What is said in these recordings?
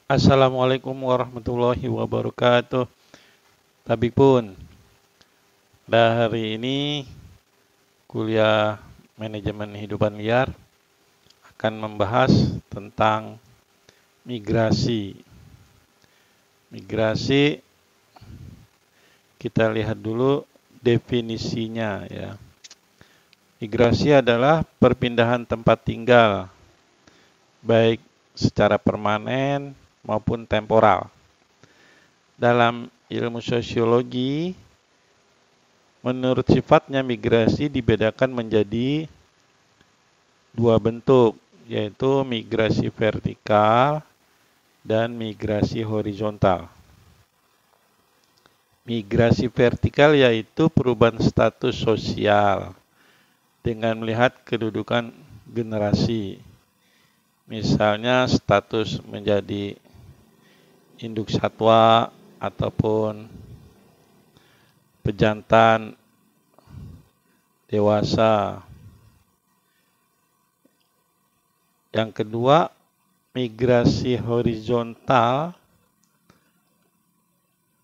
Assalamualaikum warahmatullahi wabarakatuh. Tabik pun, hari ini kuliah manajemen hidupan liar akan membahas tentang migrasi. Migrasi kita lihat dulu definisinya ya. Migrasi adalah perpindahan tempat tinggal, baik secara permanen maupun temporal. Dalam ilmu sosiologi, menurut sifatnya migrasi dibedakan menjadi dua bentuk, yaitu migrasi vertikal dan migrasi horizontal. Migrasi vertikal yaitu perubahan status sosial dengan melihat kedudukan generasi. Misalnya status menjadi induk satwa ataupun pejantan dewasa. Yang kedua, migrasi horizontal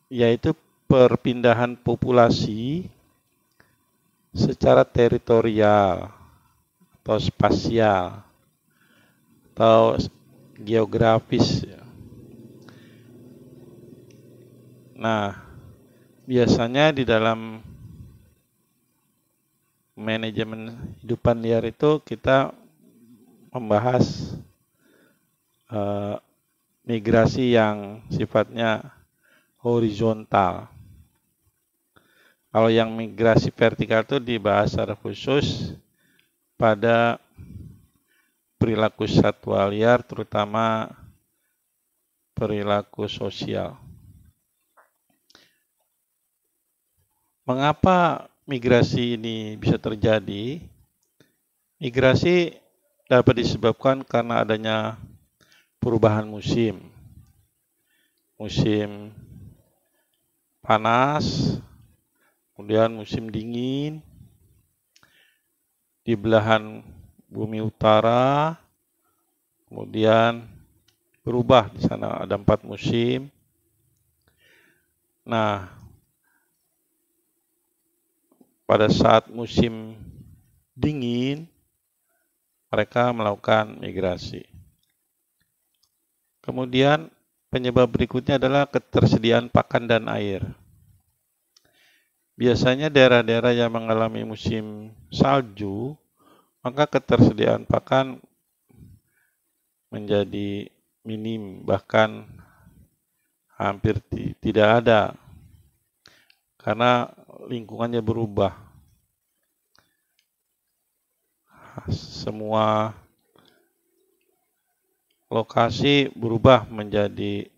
yaitu perpindahan populasi secara teritorial atau spasial atau geografis. Nah, biasanya di dalam manajemen hidupan liar itu kita membahas migrasi yang sifatnya horizontal. Kalau yang migrasi vertikal itu dibahas secara khusus pada perilaku satwa liar, terutama perilaku sosial. Mengapa migrasi ini bisa terjadi? Migrasi dapat disebabkan karena adanya perubahan musim. Musim panas, kemudian musim dingin. Di belahan bumi utara, kemudian berubah, di sana ada 4 musim. Nah, pada saat musim dingin, mereka melakukan migrasi. Kemudian penyebab berikutnya adalah ketersediaan pakan dan air. Biasanya daerah-daerah yang mengalami musim salju, maka ketersediaan pakan menjadi minim, bahkan hampir tidak ada, karena lingkungannya berubah. Semua lokasi berubah menjadi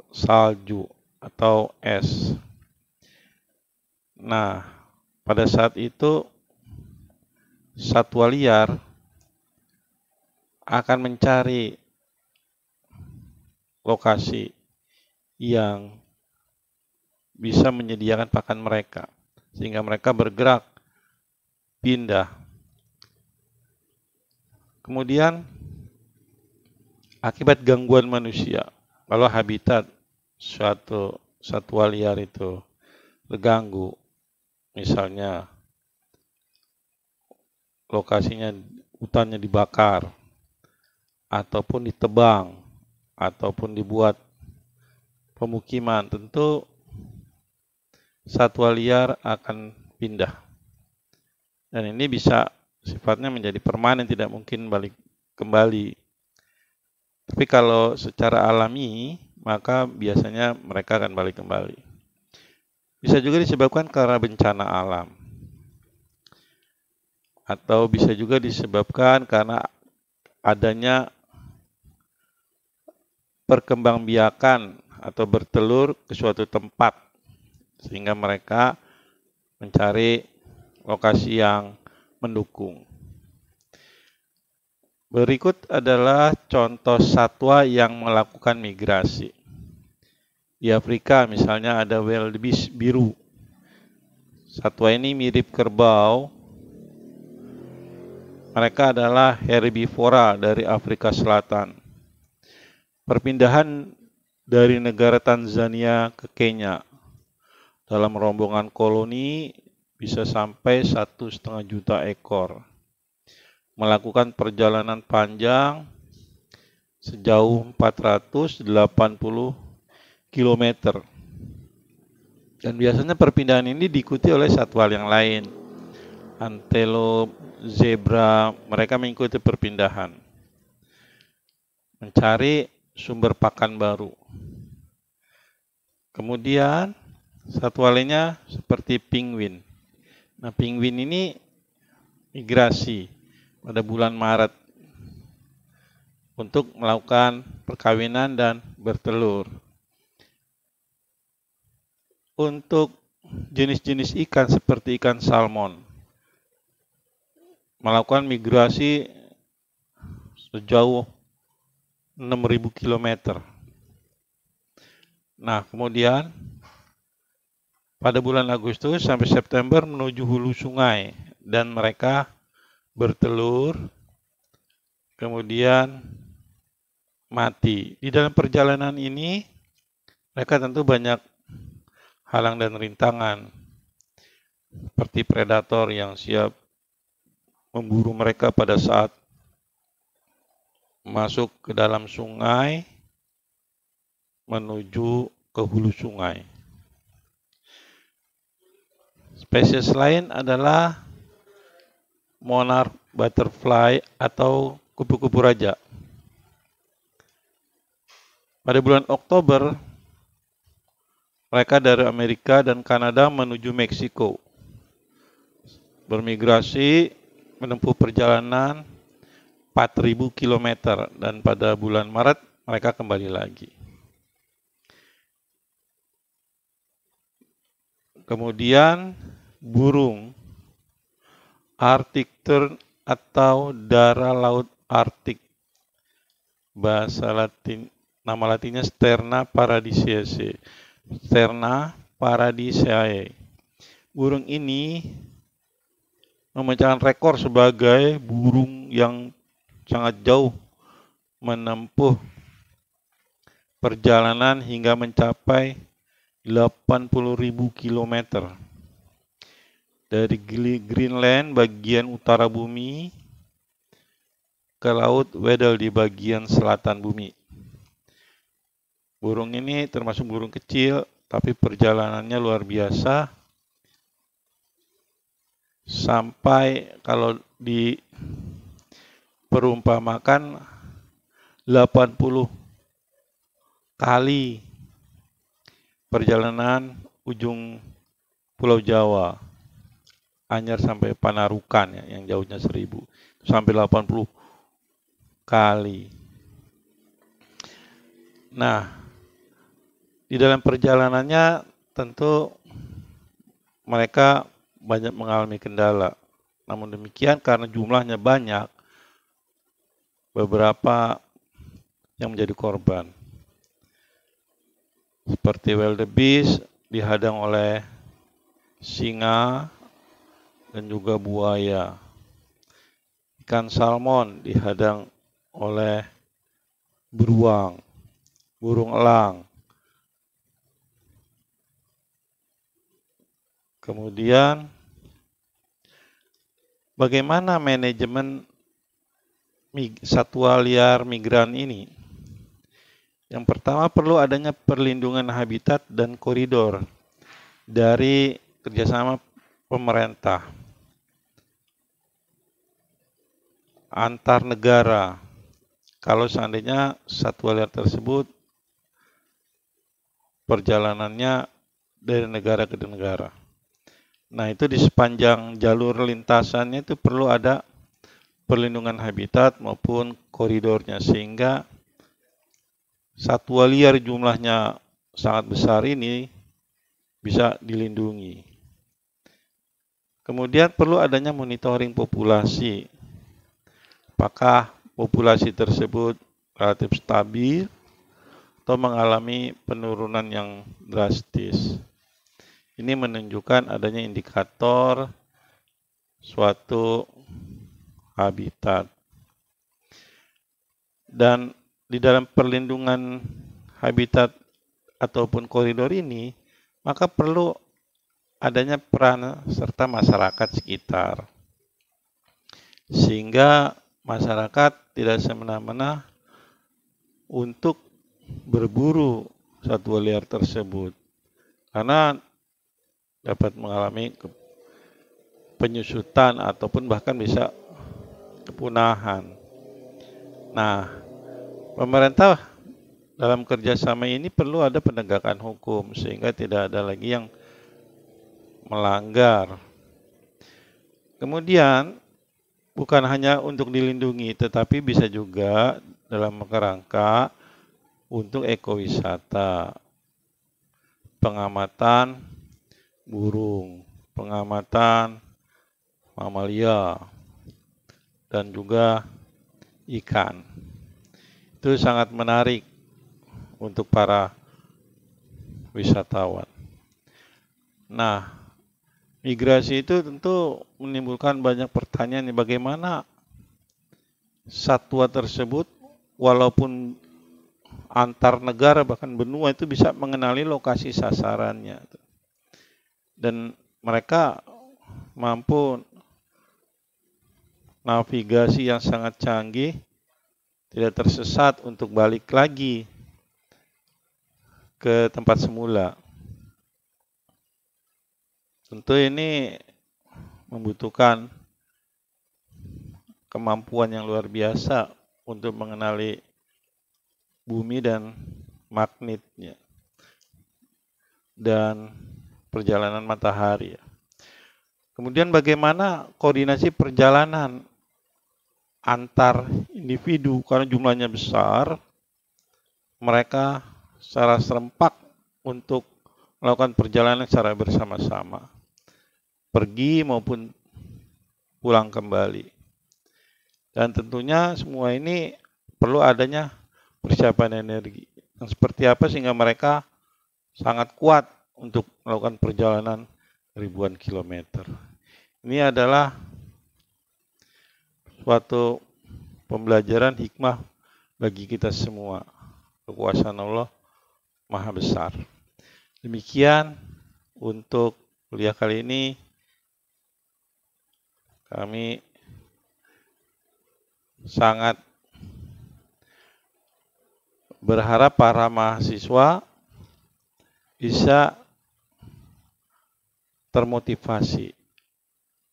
salju atau es. Nah, pada saat itu satwa liar akan mencari lokasi yang bisa menyediakan pakan mereka, sehingga mereka bergerak pindah. Kemudian akibat gangguan manusia, kalau habitat suatu satwa liar itu terganggu, misalnya lokasinya hutannya dibakar ataupun ditebang ataupun dibuat pemukiman, tentu satwa liar akan pindah. Dan ini bisa sifatnya menjadi permanen, tidak mungkin balik kembali. Tapi kalau secara alami, maka biasanya mereka akan balik kembali. Bisa juga disebabkan karena bencana alam. Atau bisa juga disebabkan karena adanya perkembangbiakan atau bertelur ke suatu tempat, sehingga mereka mencari lokasi yang mendukung. Berikut adalah contoh satwa yang melakukan migrasi. Di Afrika misalnya ada wildebeest biru. Satwa ini mirip kerbau. Mereka adalah herbivora dari Afrika Selatan. perpindahan dari negara Tanzania ke Kenya dalam rombongan koloni bisa sampai 1,5 juta ekor. Melakukan perjalanan panjang sejauh 480 km. Dan biasanya perpindahan ini diikuti oleh satwa yang lain. Antelope, zebra, mereka mengikuti perpindahan. Mencari sumber pakan baru. Kemudian satwa lainnya seperti penguin. Nah, penguin ini migrasi pada bulan Maret untuk melakukan perkawinan dan bertelur. Untuk jenis-jenis ikan seperti ikan salmon, melakukan migrasi sejauh 6.000 km. Nah, kemudian pada bulan Agustus sampai September menuju hulu sungai dan mereka bertelur, kemudian mati. Di dalam perjalanan ini mereka tentu banyak halang dan rintangan, seperti predator yang siap memburu mereka pada saat masuk ke dalam sungai menuju ke hulu sungai. Spesies lain adalah monarch butterfly atau kupu-kupu raja. Pada bulan Oktober, mereka dari Amerika dan Kanada menuju Meksiko. Bermigrasi menempuh perjalanan 4.000 km dan pada bulan Maret mereka kembali lagi. Kemudian burung Arctic tern atau dara laut Arktik. Bahasa Latin, nama latinnya Sterna paradisiae. Sterna paradisiae. Burung ini memecahkan rekor sebagai burung yang sangat jauh menempuh perjalanan hingga mencapai 80.000 km. Dari Greenland bagian utara bumi ke Laut Weddell di bagian selatan bumi. Burung ini termasuk burung kecil, tapi perjalanannya luar biasa. Sampai kalau diperumpamakan 80 kali perjalanan ujung Pulau Jawa, Anyar sampai Panarukan ya, yang jauhnya 1.000, sampai 80 kali. Nah, di dalam perjalanannya tentu mereka banyak mengalami kendala. Namun demikian karena jumlahnya banyak, beberapa yang menjadi korban. Seperti wildebeest dihadang oleh singa dan juga buaya. Ikan salmon dihadang oleh beruang, burung elang. Kemudian bagaimana manajemen satwa liar migran ini? Yang pertama perlu adanya perlindungan habitat dan koridor dari kerjasama pemerintah antar negara. Kalau seandainya satwa liar tersebut perjalanannya dari negara ke negara. Nah, itu di sepanjang jalur lintasannya itu perlu ada perlindungan habitat maupun koridornya sehingga satwa liar jumlahnya sangat besar ini bisa dilindungi. Kemudian perlu adanya monitoring populasi. Apakah populasi tersebut relatif stabil atau mengalami penurunan yang drastis. Ini menunjukkan adanya indikator suatu habitat. Dan di dalam perlindungan habitat ataupun koridor ini, maka perlu adanya peran serta masyarakat sekitar. Sehingga masyarakat tidak semena-mena untuk berburu satwa liar tersebut. Karena dapat mengalami penyusutan ataupun bahkan bisa kepunahan. Nah, pemerintah dalam kerjasama ini perlu ada penegakan hukum sehingga tidak ada lagi yang melanggar. Kemudian bukan hanya untuk dilindungi, tetapi bisa juga dalam kerangka untuk ekowisata, pengamatan burung, pengamatan mamalia, dan juga ikan. Itu sangat menarik untuk para wisatawan. Nah, migrasi itu tentu menimbulkan banyak pertanyaan, bagaimana satwa tersebut walaupun antar negara bahkan benua itu bisa mengenali lokasi sasarannya. Dan mereka mampu navigasi yang sangat canggih, tidak tersesat untuk balik lagi ke tempat semula. Tentu ini membutuhkan kemampuan yang luar biasa untuk mengenali bumi dan magnetnya dan perjalanan matahari. Kemudian bagaimana koordinasi perjalanan antar individu, karena jumlahnya besar, mereka secara serempak untuk melakukan perjalanan secara bersama-sama, pergi maupun pulang kembali. Dan tentunya semua ini perlu adanya persiapan energi yang seperti apa sehingga mereka sangat kuat untuk melakukan perjalanan ribuan kilometer. Ini adalah suatu pembelajaran hikmah bagi kita semua. Kekuasaan Allah Maha Besar. Demikian untuk kuliah kali ini. Kami sangat berharap para mahasiswa bisa termotivasi,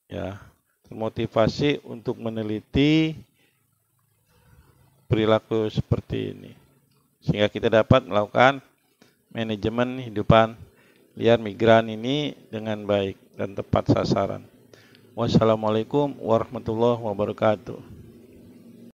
ya, termotivasi untuk meneliti perilaku seperti ini, sehingga kita dapat melakukan manajemen hidupan liar migran ini dengan baik dan tepat sasaran. Wassalamualaikum warahmatullahi wabarakatuh.